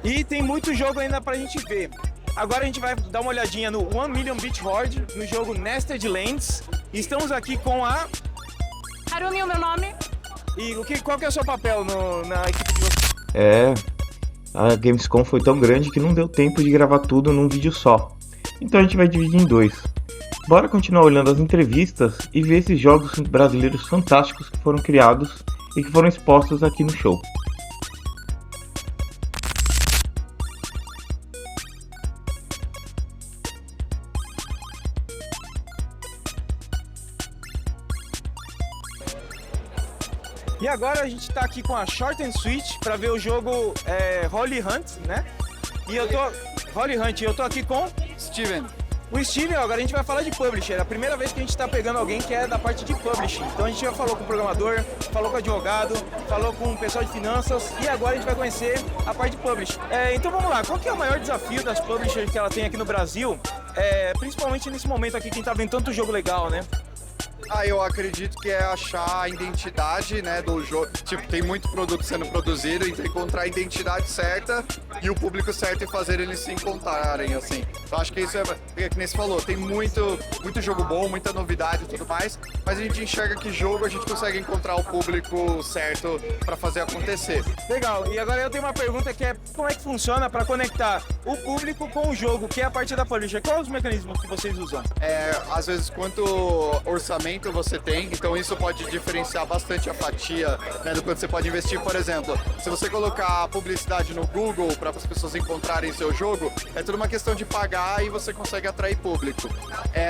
E tem muito jogo ainda pra gente ver. Agora a gente vai dar uma olhadinha no 1 Million Beach Horde, no jogo Nested Lands. E estamos aqui com a... Harumi, o meu nome. E qual que é o seu papel na equipe de vocês? A Gamescom foi tão grande que não deu tempo de gravar tudo num vídeo só. Então a gente vai dividir em dois. Bora continuar olhando as entrevistas e ver esses jogos brasileiros fantásticos que foram criados e que foram expostos aqui no show. E agora a gente tá aqui com a Short and Sweet para ver o jogo Holly Hunt, né? E eu tô... Holly Hunt, e eu tô aqui com... Steven. O Steven, agora a gente vai falar de publisher. É a primeira vez que a gente tá pegando alguém que é da parte de publishing. Então a gente já falou com o programador, falou com o advogado, falou com o pessoal de finanças e agora a gente vai conhecer a parte de publishing. Então vamos lá, qual que é o maior desafio das publishers que ela tem aqui no Brasil? Principalmente nesse momento aqui, quem tá vendo tanto jogo legal, né? Eu acredito que é achar a identidade, né, do jogo. Tipo, tem muito produto sendo produzido, então encontrar a identidade certa e o público certo e fazer eles se encontrarem, assim. Eu acho que isso é que nem você falou, tem muito jogo bom, muita novidade e tudo mais, mas a gente enxerga que jogo a gente consegue encontrar o público certo para fazer acontecer. Legal, e agora eu tenho uma pergunta que é como é que funciona para conectar o público com o jogo, que é a parte da publisher. Quais os mecanismos que vocês usam? Às vezes, quanto orçamento você tem, então isso pode diferenciar bastante a fatia, né, do quanto você pode investir. Por exemplo, se você colocar publicidade no Google para as pessoas encontrarem seu jogo, é tudo uma questão de pagar e você consegue atrair público.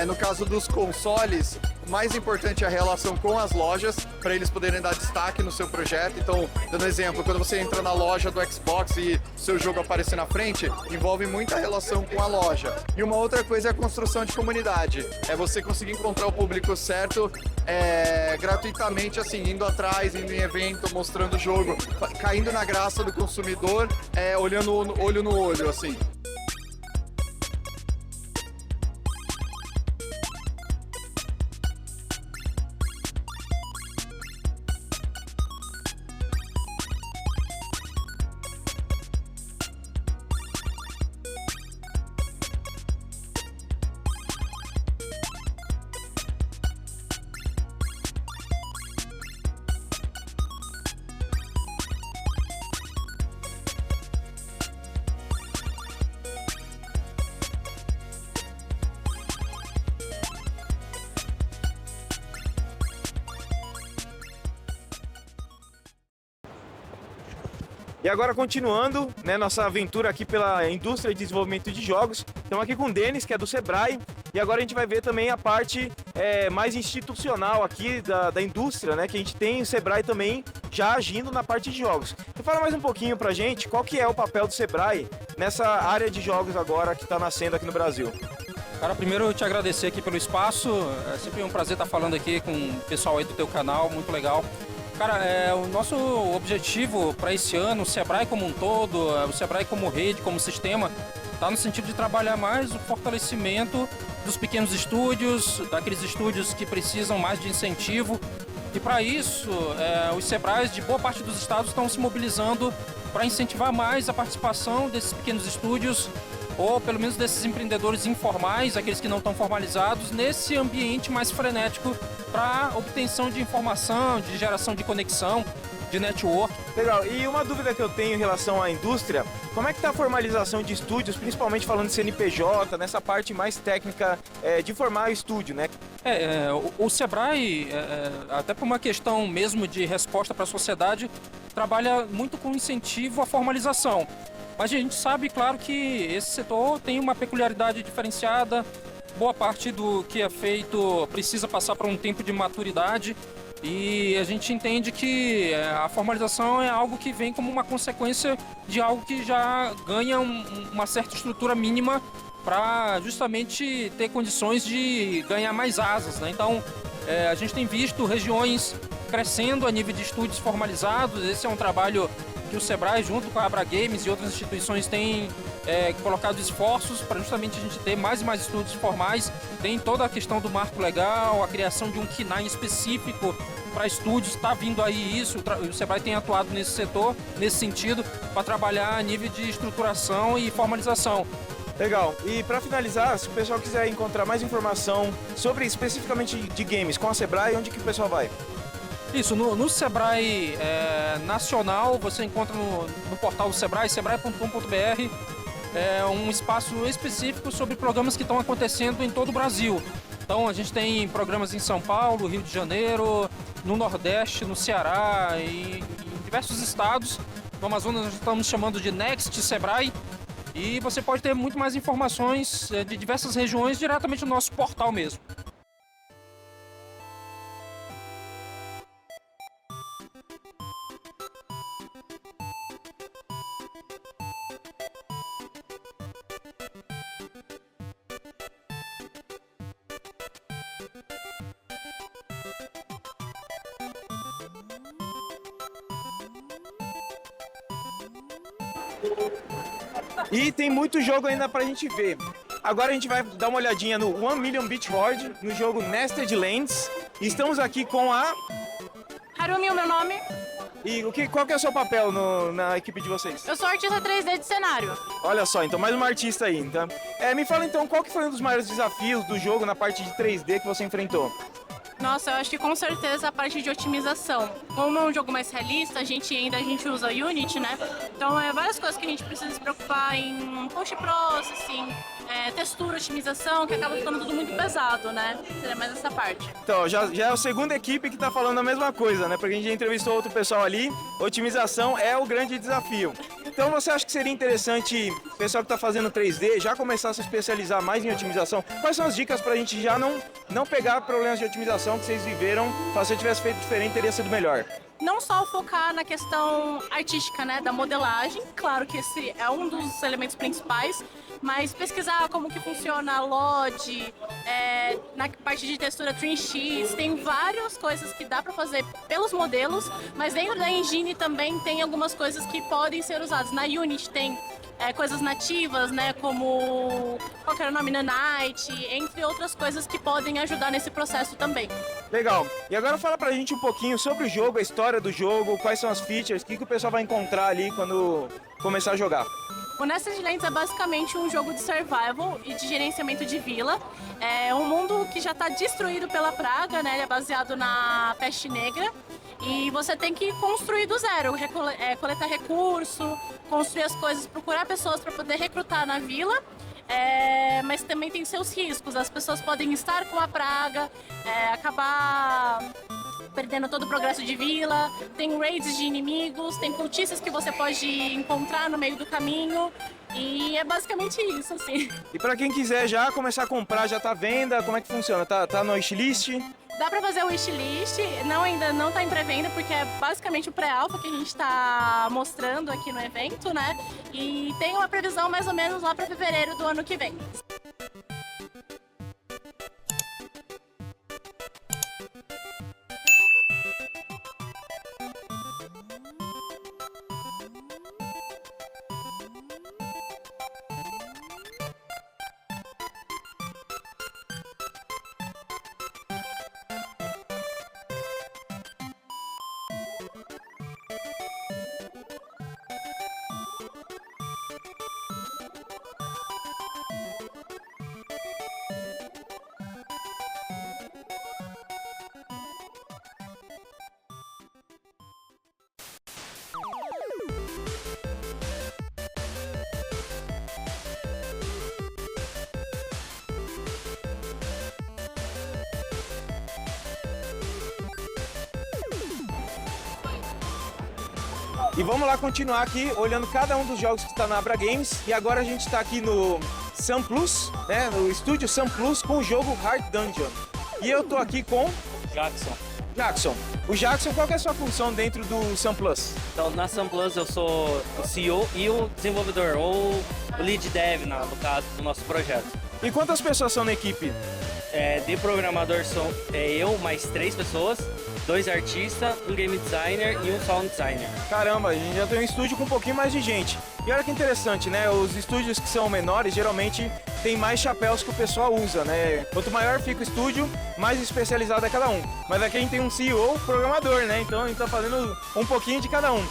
No caso dos consoles, o mais importante é a relação com as lojas, para eles poderem dar destaque no seu projeto. Então, dando exemplo, quando você entra na loja do Xbox e seu jogo aparecer na frente, envolve muita relação com a loja. E uma outra coisa é a construção de comunidade. É você conseguir encontrar o público certo gratuitamente, assim, indo atrás, indo em evento, mostrando o jogo, caindo na graça do consumidor, olhando olho no olho, assim. E agora continuando, né, nossa aventura aqui pela indústria de desenvolvimento de jogos, estamos aqui com o Denis, que é do Sebrae, e agora a gente vai ver também a parte mais institucional aqui da indústria, né, que a gente tem o Sebrae também já agindo na parte de jogos. Então fala mais um pouquinho pra gente qual que é o papel do Sebrae nessa área de jogos agora que está nascendo aqui no Brasil. Cara, primeiro eu te agradecer aqui pelo espaço, é sempre um prazer estar falando aqui com o pessoal aí do teu canal, muito legal. Cara, o nosso objetivo para esse ano, o Sebrae como um todo, o Sebrae como rede, como sistema, está no sentido de trabalhar mais o fortalecimento dos pequenos estúdios, daqueles estúdios que precisam mais de incentivo. E para isso, os Sebrais de boa parte dos estados estão se mobilizando para incentivar mais a participação desses pequenos estúdios, ou pelo menos desses empreendedores informais, aqueles que não estão formalizados, nesse ambiente mais frenético para obtenção de informação, de geração de conexão, de network. Legal, e uma dúvida que eu tenho em relação à indústria, como é que está a formalização de estúdios, principalmente falando de CNPJ, nessa parte mais técnica de formar estúdio, né? O Sebrae, até por uma questão mesmo de resposta para a sociedade, trabalha muito com incentivo à formalização. Mas a gente sabe, claro, que esse setor tem uma peculiaridade diferenciada, boa parte do que é feito precisa passar por um tempo de maturidade e a gente entende que a formalização é algo que vem como uma consequência de algo que já ganha uma certa estrutura mínima para justamente ter condições de ganhar mais asas, né? Então, a gente tem visto regiões crescendo a nível de estúdios formalizados. Esse é um trabalho que o Sebrae, junto com a Abra Games e outras instituições, tem colocado esforços para justamente a gente ter mais e mais estúdios formais. Tem toda a questão do marco legal, a criação de um KNAI específico para estúdios, está vindo aí isso, o Sebrae tem atuado nesse setor, nesse sentido, para trabalhar a nível de estruturação e formalização. Legal. E para finalizar, se o pessoal quiser encontrar mais informação sobre especificamente de games com a Sebrae, onde que o pessoal vai? Isso, no Sebrae Nacional, você encontra no portal do Sebrae, sebrae.com.br, um espaço específico sobre programas que estão acontecendo em todo o Brasil. Então a gente tem programas em São Paulo, Rio de Janeiro, no Nordeste, no Ceará e em diversos estados. No Amazonas nós estamos chamando de Next Sebrae. E você pode ter muito mais informações de diversas regiões diretamente no nosso portal mesmo. E tem muito jogo ainda pra gente ver. Agora a gente vai dar uma olhadinha no 1 Million Beach Horde, no jogo Nested Lands. E estamos aqui com a... Harumi, o meu nome. E qual que é o seu papel na equipe de vocês? Eu sou artista 3D de cenário. Olha só, então mais uma artista aí, tá? Me fala então, qual que foi um dos maiores desafios do jogo na parte de 3D que você enfrentou? Nossa, eu acho que com certeza a parte de otimização. Como é um jogo mais realista, a gente usa Unity, né? Então várias coisas que a gente precisa se preocupar em post-processing, textura, otimização, que acaba ficando tudo muito pesado, né? Seria mais essa parte. Então, já é a segunda equipe que tá falando a mesma coisa, né? Porque a gente já entrevistou outro pessoal ali, otimização é o grande desafio. Então você acha que seria interessante o pessoal que tá fazendo 3D já começar a se especializar mais em otimização? Quais são as dicas pra gente já não pegar problemas de otimização que vocês viveram? Se você tivesse feito diferente, teria sido melhor. Não só focar na questão artística, né, da modelagem, claro que esse é um dos elementos principais, mas pesquisar como que funciona a LOD, na parte de textura 3x, tem várias coisas que dá para fazer pelos modelos, mas dentro da engine também tem algumas coisas que podem ser usadas. Na Unity tem coisas nativas, né, como, qual que era o nome, Nanite, entre outras coisas que podem ajudar nesse processo também. Legal. E agora fala pra gente um pouquinho sobre o jogo, a história do jogo, quais são as features, o que o pessoal vai encontrar ali quando começar a jogar. O Nested Lands é basicamente um jogo de survival e de gerenciamento de vila. É um mundo que já está destruído pela praga, né? Ele é baseado na peste negra. E você tem que construir do zero, coletar recurso, construir as coisas, procurar pessoas para poder recrutar na vila. Mas também tem seus riscos. As pessoas podem estar com a praga, acabar perdendo todo o progresso de vila, tem raids de inimigos, tem cultistas que você pode encontrar no meio do caminho, e é basicamente isso, assim. E pra quem quiser já começar a comprar, já tá à venda, como é que funciona? Tá no wishlist? Dá pra fazer o wishlist, ainda não tá em pré-venda, porque é basicamente o pré-alpha que a gente tá mostrando aqui no evento, né? E tem uma previsão mais ou menos lá pra fevereiro do ano que vem. E vamos lá continuar aqui, olhando cada um dos jogos que está na Abra Games. E agora a gente está aqui no Sun Plus, né, no estúdio Sun Plus, com o jogo Heart Dungeon. E eu tô aqui com... Jackson. O Jackson, qual que é a sua função dentro do Sun Plus? Então, na Sun Plus eu sou o CEO e o desenvolvedor, ou o lead dev, no caso, do nosso projeto. E quantas pessoas são na equipe? De programador sou eu, mais 3 pessoas. 2 artistas, um game designer e um sound designer. Caramba, a gente já tem um estúdio com um pouquinho mais de gente. E olha que interessante, né? Os estúdios que são menores, geralmente, tem mais chapéus que o pessoal usa, né? Quanto maior fica o estúdio, mais especializado é cada um. Mas aqui a gente tem um CEO, programador, né? Então a gente tá fazendo um pouquinho de cada um.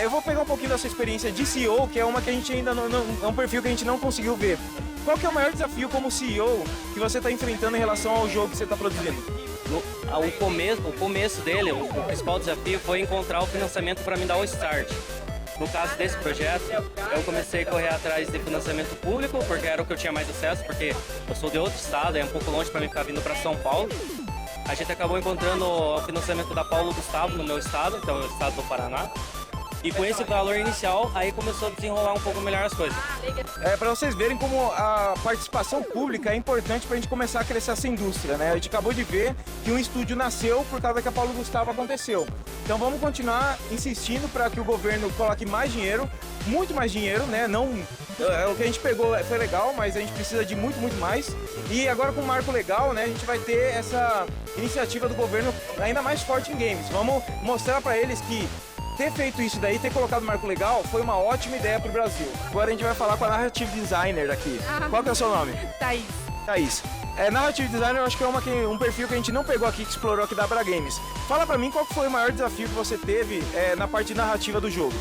Eu vou pegar um pouquinho dessa experiência de CEO, que é uma que a gente ainda é um perfil que a gente não conseguiu ver. Qual que é o maior desafio como CEO que você está enfrentando em relação ao jogo que você está produzindo? O começo dele, o principal desafio foi encontrar o financiamento para me dar o start. No caso desse projeto, eu comecei a correr atrás de financiamento público, porque era o que eu tinha mais acesso, porque eu sou de outro estado, é um pouco longe para mim ficar vindo para São Paulo. A gente acabou encontrando o financiamento da Paulo Gustavo no meu estado, então é o estado do Paraná. E com esse valor inicial, aí começou a desenrolar um pouco melhor as coisas. Para vocês verem como a participação pública é importante para a gente começar a crescer essa indústria, né? A gente acabou de ver que um estúdio nasceu por causa que a Paulo Gustavo aconteceu. Então vamos continuar insistindo para que o governo coloque mais dinheiro, muito mais dinheiro, né? Não, o que a gente pegou foi legal, mas a gente precisa de muito, muito mais. E agora com o marco legal, né? A gente vai ter essa iniciativa do governo ainda mais forte em games. Vamos mostrar para eles que ter feito isso daí, ter colocado o marco legal, foi uma ótima ideia pro Brasil. Agora a gente vai falar com a Narrative Designer aqui. Qual que é o seu nome? Thaís. Thaís. Narrative Designer eu acho que é um perfil que a gente não pegou aqui, que explorou aqui da Abra Games. Fala pra mim qual foi o maior desafio que você teve na parte narrativa do jogo.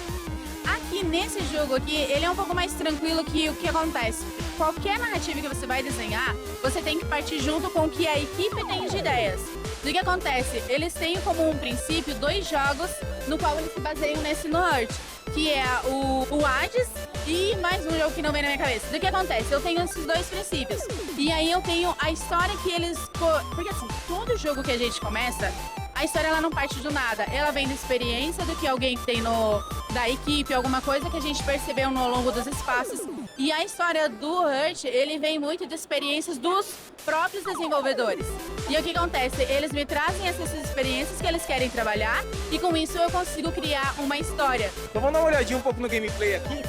Aqui nesse jogo aqui, ele é um pouco mais tranquilo que o que acontece. Qualquer narrativa que você vai desenhar, você tem que partir junto com o que a equipe tem de ideias. O que acontece? Eles têm como um princípio 2 jogos no qual eles se baseiam nesse no Heart, que é o Hades e mais um jogo que não vem na minha cabeça. O que acontece? Eu tenho esses 2 princípios. E aí eu tenho a história que eles... Porque assim, todo jogo que a gente começa, a história ela não parte do nada. Ela vem da experiência do que alguém tem da equipe, alguma coisa que a gente percebeu ao longo dos espaços. E a história do Hurt, ele vem muito de experiências dos próprios desenvolvedores. E o que acontece? Eles me trazem essas experiências que eles querem trabalhar e com isso eu consigo criar uma história. Então vamos dar uma olhadinha um pouco no gameplay aqui.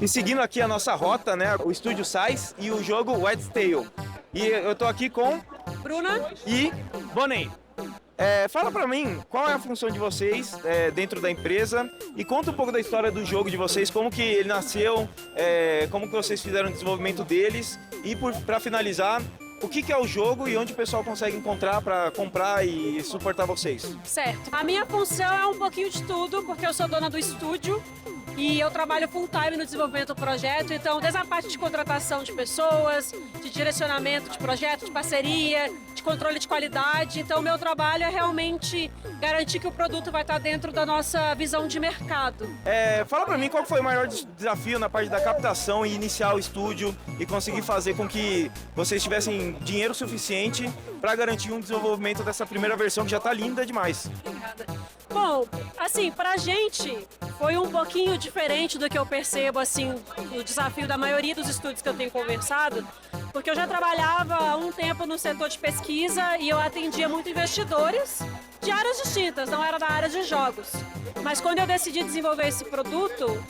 E seguindo aqui a nossa rota, né, o Estúdio Sais e o jogo White Tail. E eu tô aqui com Bruna. e Bonet. Fala pra mim, qual é a função de vocês dentro da empresa e conta um pouco da história do jogo de vocês, como que ele nasceu, como que vocês fizeram o desenvolvimento deles e pra finalizar, o que é o jogo e onde o pessoal consegue encontrar para comprar e suportar vocês? Certo. A minha função é um pouquinho de tudo, porque eu sou dona do estúdio e eu trabalho full time no desenvolvimento do projeto, então desde a parte de contratação de pessoas, de direcionamento de projeto, de parceria, de controle de qualidade. Então o meu trabalho é realmente garantir que o produto vai estar dentro da nossa visão de mercado. Fala pra mim qual foi o maior desafio na parte da captação e iniciar o estúdio e conseguir fazer com que vocês tivessem dinheiro suficiente para garantir um desenvolvimento dessa primeira versão que já tá linda demais. Obrigada. Bom, assim, pra gente foi um pouquinho diferente do que eu percebo, assim, o desafio da maioria dos estúdios que eu tenho conversado, porque eu já trabalhava há um tempo no setor de pesquisa e eu atendia muito investidores de áreas distintas, não era da área de jogos. Mas quando eu decidi desenvolver esse produto,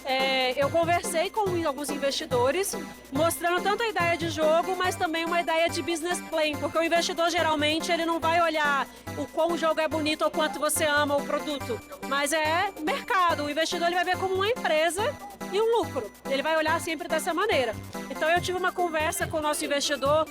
eu conversei com alguns investidores, mostrando tanto a ideia de jogo, mas também uma ideia de business plan, porque o investidor geralmente ele não vai olhar o quão o jogo é bonito ou quanto você ama o produto, mas é mercado. O investidor ele vai ver como uma empresa e um lucro. Ele vai olhar sempre dessa maneira. Então eu tive uma conversa com o nosso investidor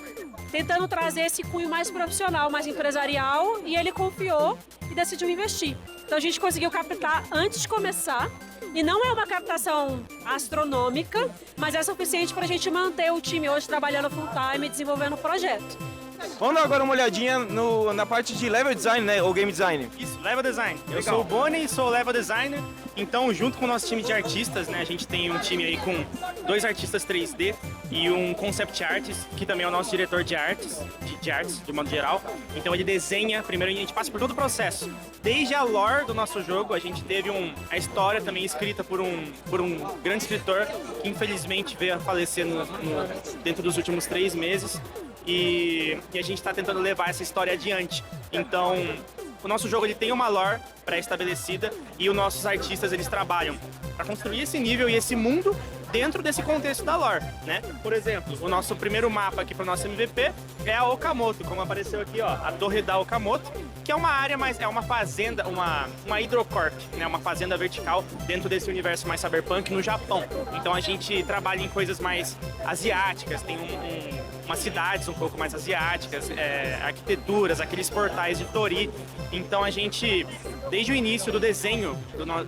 tentando trazer esse cunho mais profissional, mais empresarial, e ele confiou e decidiu investir. Então a gente conseguiu captar antes de começar, e não é uma captação astronômica, mas é suficiente para a gente manter o time hoje trabalhando full time e desenvolvendo o projeto. Vamos dar agora uma olhadinha na parte de level design, né? Ou game design. Isso, level design. Eu Legal. sou o Boni, sou level designer. Então, junto com o nosso time de artistas, né? A gente tem um time aí com 2 artistas 3D e um concept artist, que também é o nosso diretor de artes, de modo geral. Então, ele desenha, primeiro a gente passa por todo o processo. Desde a lore do nosso jogo, a gente teve a história também escrita por um grande escritor que infelizmente veio a falecer dentro dos últimos 3 meses. E a gente está tentando levar essa história adiante. Então, o nosso jogo ele tem uma lore pré-estabelecida e os nossos artistas eles trabalham para construir esse nível e esse mundo dentro desse contexto da lore, né? Por exemplo, o nosso primeiro mapa aqui para o nosso MVP é a Okamoto, como apareceu aqui, ó, a Torre da Okamoto, que é uma área mais, é uma fazenda, uma hidrocorp, né? Uma fazenda vertical dentro desse universo mais cyberpunk no Japão. Então a gente trabalha em coisas mais asiáticas, tem umas cidades um pouco mais asiáticas, arquiteturas, aqueles portais de Tori. Então a gente, desde o início do desenho,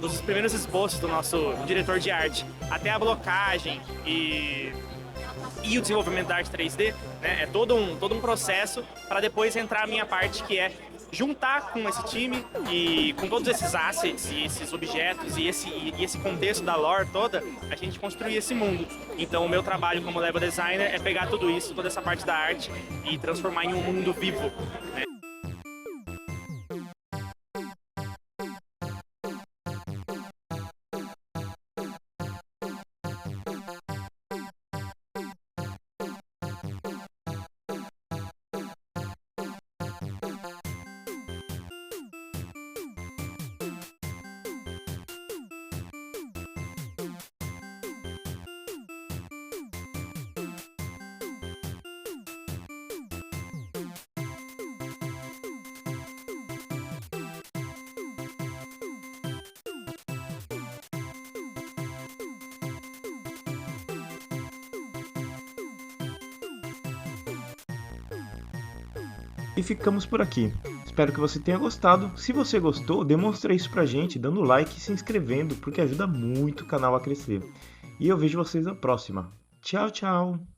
dos primeiros esboços do nosso diretor de arte, até a blocagem e o desenvolvimento da arte 3D, né, é todo um processo para depois entrar a minha parte, que é juntar com esse time e com todos esses assets e esses objetos e esse contexto da lore toda, a gente construir esse mundo. Então o meu trabalho como level designer é pegar tudo isso, toda essa parte da arte e transformar em um mundo vivo, né? E ficamos por aqui. Espero que você tenha gostado. Se você gostou, demonstra isso pra gente dando like e se inscrevendo, porque ajuda muito o canal a crescer. E eu vejo vocês na próxima. Tchau, tchau!